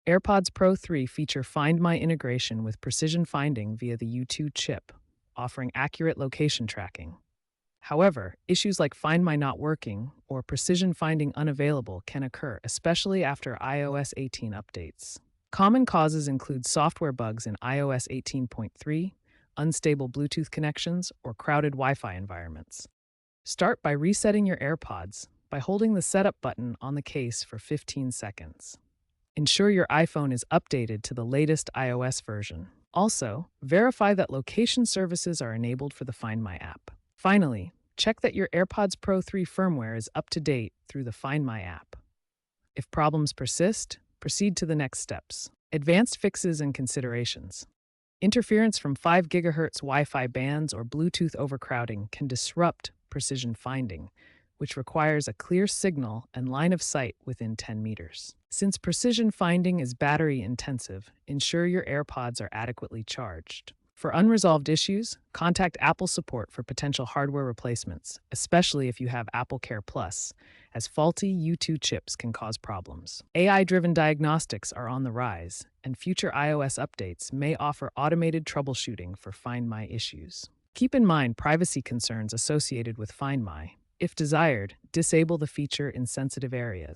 AirPods Pro 3 feature Find My integration with precision finding via the U2 chip, offering accurate location tracking. However, issues like Find My not working or precision finding unavailable can occur, especially after iOS 18 updates. Common causes include software bugs in iOS 18.3, unstable Bluetooth connections, or crowded Wi Fi environments. Start by resetting your AirPods by holding the setup button on the case for 15 seconds. Ensure your iPhone is updated to the latest iOS version. Also, verify that location services are enabled for the Find My app. Finally, check that your AirPods Pro 3 firmware is up to date through the Find My app. If problems persist, proceed to the next steps. Advanced fixes and considerations. Interference from 5 GHz Wi-Fi bands or Bluetooth overcrowding can disrupt precision finding, which requires a clear signal and line of sight within 10 meters. Since precision finding is battery intensive, ensure your AirPods are adequately charged. For unresolved issues, contact Apple support for potential hardware replacements, especially if you have Apple Care Plus, as faulty U2 chips can cause problems. AI-driven diagnostics are on the rise, and future iOS updates may offer automated troubleshooting for Find My issues. Keep in mind privacy concerns associated with Find My. If desired, disable the feature in sensitive areas.